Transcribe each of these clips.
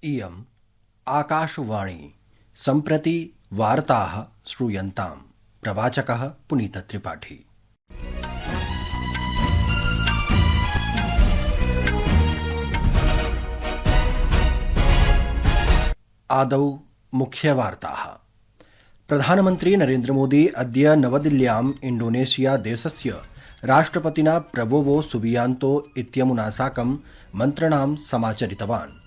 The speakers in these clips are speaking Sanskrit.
इयम् आकाशवाणी सम्प्रति वार्ताः श्रूयन्ताम्। प्रवाचकः पुनीतत्रिपाठी। आदौ मुख्यवार्ताः। प्रधानमन्त्री नरेन्द्रमोदी अद्य नवदिल्ल्याम् इंडोनेशिया देशस्य राष्ट्रपतिना प्रबोवो सुबियांतो इत्यमुना साकं मन्त्रणां समाचरितवान्।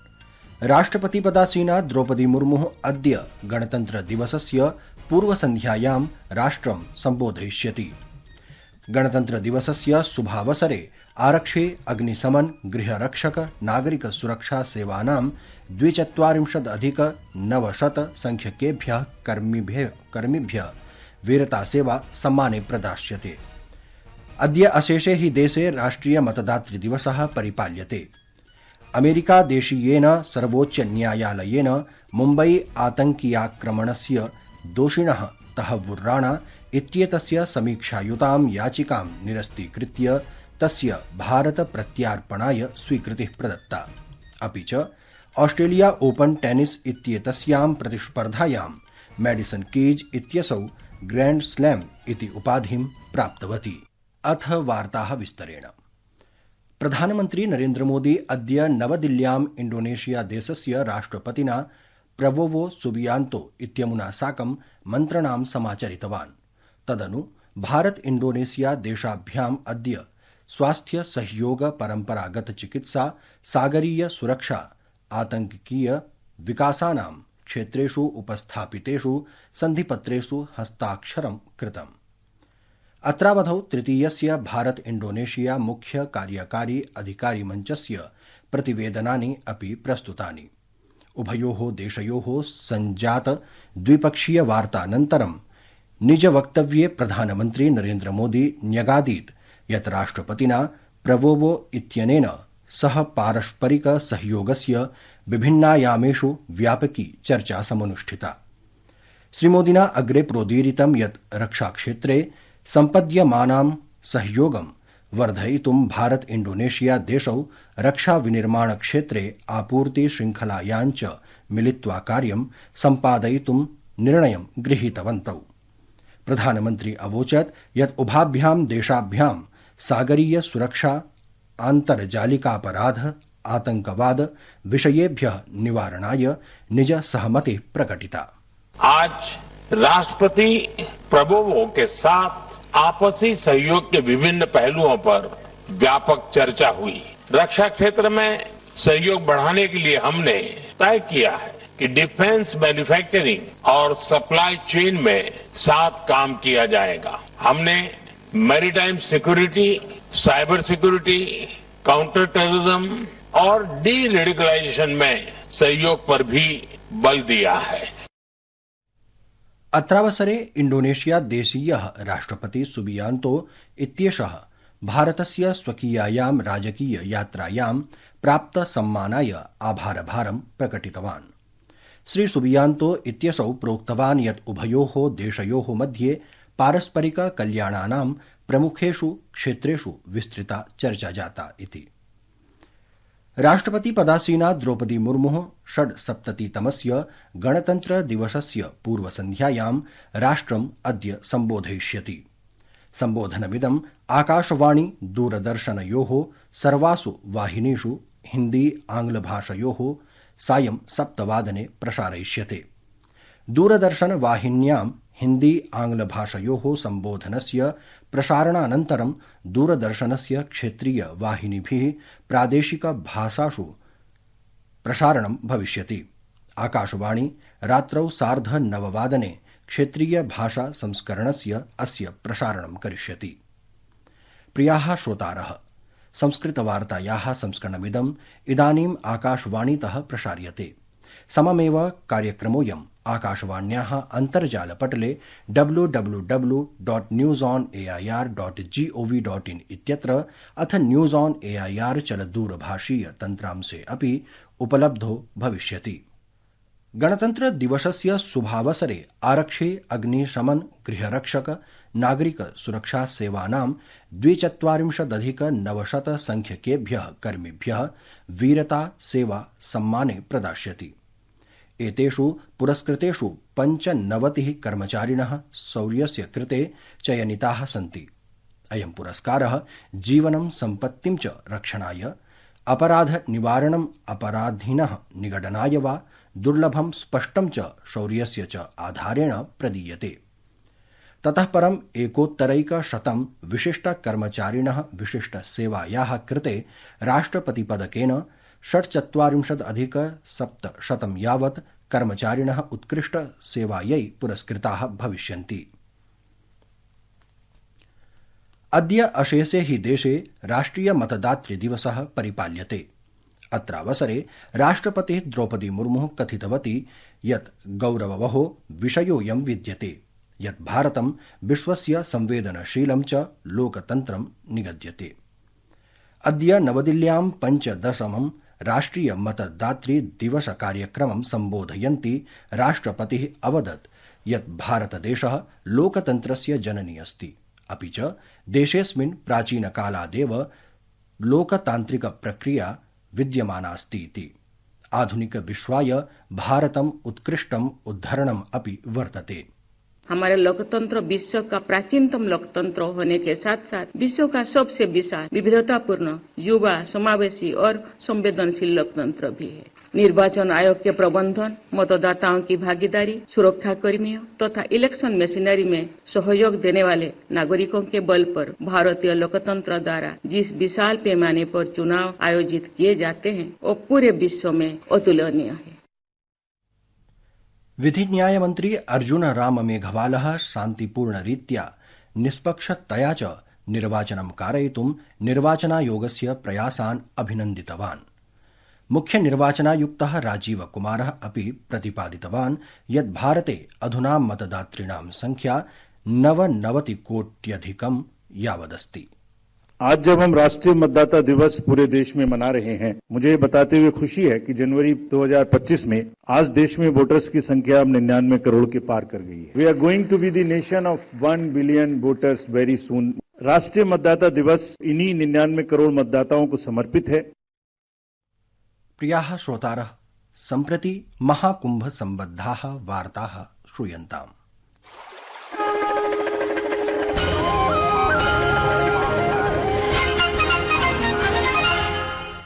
राष्ट्रपतिपदासीना द्रौपदी मुर्मुः अद्य गणतन्त्रदिवसस्य पूर्वसन्ध्यायां राष्ट्रं सम्बोधयिष्यति। गणतन्त्रदिवसस्य शुभावसरे आरक्षे, अग्निशमन, गृहरक्षक, नागरिक सुरक्षा सेवानां 42,900 संख्यकेभ्यः कर्मिभ्यः वीरतासेवा सम्माने प्रदास्यते। अद्य अशेषे हि देशे राष्ट्रिय मतदातृदिवसः परिपाल्यते। अमेरिकादेशीयेन सर्वोच्चन्यायालयेन मुम्बई आतङ्क्याक्रमणस्य दोषिणः तहव्वुर राणा इत्येतस्य समीक्षायुतां याचिकां निरस्तीकृत्य तस्य भारत प्रत्यार्पणाय स्वीकृतिः प्रदत्ता। अपि च ऑस्ट्रेलिया ओपन टेनिस इत्येतस्यां प्रतिस्पर्धायां मैडिसन कीज इत्यसौ ग्रैंड स्लैम इति उपाधिं प्राप्तवती। अथ वार्ताः विस्तरेण। प्रधानमन्त्री नरेन्द्रमोदी अद्य नवदिल्ल्याम् इंडोनेशिया देशस्य राष्ट्रपतिना प्रबोवो सुबियांतो इत्यमुना साकं मन्त्रणां समाचरितवान्। तदनु भारत इंडोनेशिया देशाभ्याम् अद्य स्वास्थ्य सहयोग, परम्परागत चिकित्सा, सागरीय सुरक्षा, आतंकिकीय विकासानां क्षेत्रेषु उपस्थापितेषु सन्धिपत्रेषु हस्ताक्षरं कृतम्। अत्रावधौ तृतीयस्य भारत इंडोनेशिया मुख्य कार्यकारी अधिकारी मञ्चस्य प्रतिवेदनानि अपि प्रस्तुतानि। उभयोः देशयोः सञ्जात द्विपक्षीय वार्तानन्तरं निज वक्तव्ये प्रधानमन्त्री नरेन्द्रमोदी न्यगादीत् यत् राष्ट्रपतिना प्रबोवो इत्यनेन सह पारस्परिक सहयोगस्य विभिन्नायामेषु व्यापकी चर्चा समनुष्ठिता। श्रीमोदिना अग्रे प्रोदीरितं यत् रक्षाक्षेत्रे सम्पद्यमानां सहयोगं वर्धयितुं भारत इंडोनेशिया देशौ रक्षा विनिर्माण क्षेत्रे आपूर्ति श्रृंखलायां च मिलित्वा कार्यं सम्पादयितुं निर्णयं गृहीतवन्तौ। प्रधानमन्त्री अवोचत् यत् उभाभ्यां देशाभ्यां सागरीय सुरक्षा, आन्तर्जालिकापराध, आतंकवाद विषयेभ्यः निवारणाय निज सहमतिः प्रकटिता। आज राष्ट्रपति प्रबोवो के साथ आपसी सहयोग के विभिन्न पहलुओं पर व्यापक चर्चा हुई। रक्षा क्षेत्र में सहयोग बढ़ाने के लिए हमने तय किया है कि डिफेंस मैन्युफैक्चरिंग और सप्लाई चेन में साथ काम किया जाएगा। हमने maritime security, cyber security, counter terrorism और डी रेडिकलाइजेशन में सहयोग पर भी बल दिया है। अत्रावसरे इंडोनेशिया देशीयः राष्ट्रपति सुबियांतो इत्येषः भारतस्य स्वकीयायां राजकीय यात्रायां प्राप्त सम्मानाय आभारभारं प्रकटितवान्। श्री सुबियांतो इत्यसौ प्रोक्तवान् यत् उभयोः देशयोः मध्ये पारस्परिक कल्याणानां प्रमुखेषु क्षेत्रेषु विस्तृता चर्चा जाता इति। राष्ट्रपतिपदासीना द्रौपदी मुर्मुः 670तमस्य गणतन्त्रदिवसस्य पूर्वसन्ध्यायां राष्ट्रम् अद्य सम्बोधयिष्यति। सम्बोधनमिदम् आकाशवाणी, दूरदर्शनयोः सर्वासु वाहिनीषु हिन्दी, आङ्ग्लभाषयोः सायं 7 प्रसारयिष्यते। दूरदर्शन वाहिन्यां हिन्दी, आङ्ग्लभाषयोः सम्बोधनस्य प्रसारणानन्तरं दूरदर्शनस्य क्षेत्रीय वाहिनीभिः प्रादेशिकभाषासु प्रसारणं भविष्यति। आकाशवाणी रात्रौ 9:30 क्षेत्रीय भाषा संस्करणस्य अस्य प्रसारणं करिष्यति। प्रियाः श्रोतारः, संस्कृतवार्तायाः संस्करणमिदम् इदानीम् आकाशवाणीतः प्रसार्यते। सममेव कार्यक्रमोऽयम् आकाशवाण्याः अन्तर्जालपटले www.newsonair.gov.in इत्यत्र अथ न्यूज़ ऑन एआईआर चलदूरभाषीय तन्त्रांशे अपि उपलब्धो भविष्यति। गणतन्त्र दिवसस्य शुभावसरे आरक्षे अग्निशमन गृहरक्षक नागरिक सुरक्षा सेवानां 42,900 संख्यकेभ्यः कर्मिभ्यः वीरता सेवा सम्माने प्रदास्यति। एतेषु पुरस्कृतेषु 95 कर्मचारिणः शौर्यस्य कृते चयनिताः सन्ति। अयं पुरस्कारः जीवनं सम्पत्तिं च रक्षणाय, अपराध निवारणम्, अपराधिनः निगडनाय वा दुर्लभं स्पष्टं च शौर्यस्य च आधारेण प्रदीयते। ततः परं 1,100 विशिष्टकर्मचारिणः विशिष्टसेवायाः कृते राष्ट्रपतिपदकेन 46,700 यावत् कर्मचारिणः उत्कृष्टसेवायै पुरस्कृताः भविष्यन्ति। अद्य अशेषे हि देशे राष्ट्रिय मतदातृ दिवसः परिपाल्यते। अत्रावसरे राष्ट्रपतिः द्रौपदी मुर्मुः कथितवती यत् गौरववहो विषयोऽयं विद्यते यत् भारतं विश्वस्य संवेदनशीलं च लोकतन्त्रं निगद्यते। अद्य नवदिल्ल्यां 15 राष्ट्रिय मतदातृ दिवस कार्यक्रमं सम्बोधयन्ती राष्ट्रपतिः अवदत् यत् भारतदेशः लोकतन्त्रस्य जननी अस्ति, अपि च देशेऽस्मिन् प्राचीनकालादेव लोकतान्त्रिकप्रक्रिया विद्यमानास्ति इति। आधुनिक विश्वाय भारतम् उत्कृष्टम् उद्धरणम् अपि वर्तते। हमारा लोकतंत्र विश्व का प्राचीनतम लोकतंत्र होने के साथ साथ विश्व का सबसे विशाल, विविधतापूर्ण, युवा, समावेशी और संवेदनशील लोकतंत्र भी है। निर्वाचन आयोग के प्रबंधन, मतदाताओं की भागीदारी, सुरक्षा कर्मियों तथा इलेक्शन मशीनरी में सहयोग देने वाले नागरिकों के बल पर भारतीय लोकतंत्र द्वारा जिस विशाल पैमाने पर चुनाव आयोजित किए जाते हैं वो पूरे विश्व में अतुलनीय है। विधि न्याय मंत्री अर्जुन राम मेघवालः शान्तिपूर्णरीत्या निष्पक्षतया च निर्वाचनं कारयितुं निर्वाचनायोगस्य प्रयासान् अभिनन्दितवान्। मुख्य निर्वाचनायुक्तः राजीव कुमारः अपि प्रतिपादितवान् यत् भारते अधुना मतदातॄणां संख्या 99 कोट्यधिकं यावदस्ति। आज जब हम राष्ट्रीय मतदाता दिवस पूरे देश में मना रहे हैं, मुझे बताते हुए खुशी है कि जनवरी 2025 में आज देश में वोटर्स की संख्या 99 करोड़ के पार कर गई है। We are going to be the nation of 1 billion voters very soon. राष्ट्रीय मतदाता दिवस इन्हीं 99 करोड़ मतदाताओं को समर्पित है। प्रियाः श्रोतारः, सम्प्रति महाकुंभ संबद्धाः वार्ताः श्रूयन्ताम्।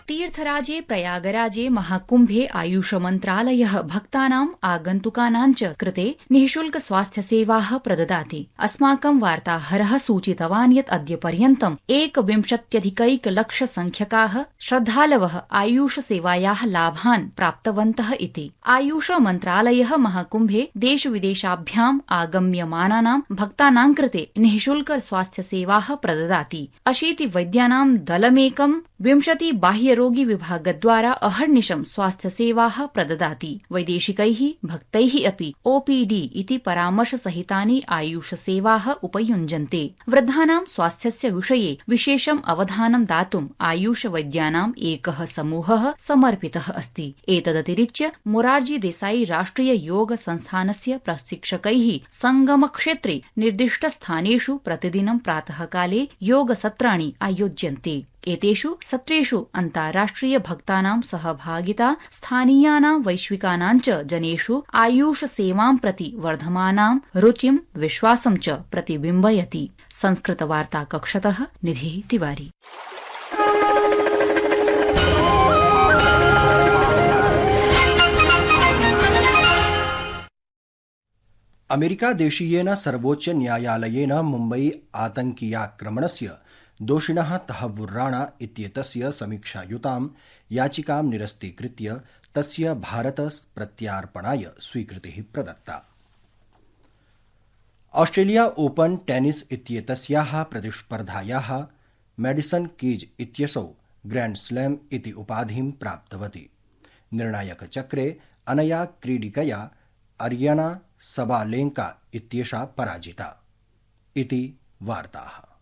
तीर्थराजे प्रयागराजे महाकुम्भे आयुष मन्त्रालयः भक्तानाम् आगन्तुकानां च कृते निःशुल्क स्वास्थ्य सेवाः प्रददाति। अस्माकं वार्ताहरः सूचितवान् यत् अद्य पर्यन्तम् 1,विंशत्यधिकैकलक्ष संख्यकाः श्रद्धालवः आयुष सेवायाः लाभान् प्राप्तवन्तः इति। आयुष मन्त्रालयः महाकुम्भे देश विदेशाभ्याम् आगम्यमानानां भक्तानां कृते निःशुल्क स्वास्थ्य सेवाः प्रददाति। 80 वैद्यानां दलमेकं 20 बाह्यरोगी विभागद्वारा अहर्निशं स्वास्थ्य सेवाः प्रददाति। वैदेशिकैः भक्तैः अपि ओपीडी इति परामर्शसहितानि आयुष सेवाः उपयुञ्जन्ते। वृद्धानां स्वास्थ्यस्य विषये विशेषम् अवधानं दातुम् आयुष वैद्यानाम् एकः समूहः समर्पितः अस्ति। एतदतिरिच्य मोरारजी देसाई राष्ट्रिय योग संस्थानस्य प्रशिक्षकैः संगमक्षेत्रे निर्दिष्टस्थानेषु प्रतिदिनं प्रातःकाले योगसत्राणि आयोज्यन्ते। एतेषु सत्रेषु अन्ताराष्ट्रिय भक्तानां सहभागिता स्थानीयानां वैश्विकानां च जनेषु आयुष सेवां प्रति वर्धमानां रुचिं विश्वासं च प्रतिबिम्बयति। संस्कृत वार्ता कक्षतः निधिः तिवारी। अमेरिकादेशीयेन सर्वोच्च न्यायालयेन मुम्बई आतंकीयाक्रमणस्य दोषिणः तहव्वुर राणा इत्येतस्य समीक्षायुतां याचिकां निरस्तीकृत्य तस्य भारतप्रत्यार्पणाय स्वीकृतिः प्रदत्ता। ऑस्ट्रेलिया ओपन टेनिस इत्येतस्याः प्रतिस्पर्धायाः मैडिसन कीज इत्यसौ ग्रैंड स्लैम इति उपाधिं प्राप्तवती। निर्णायकचक्रे अनया क्रीडिकया अरियाना सबालेंका इत्येषा पराजिता। इति वार्ताः।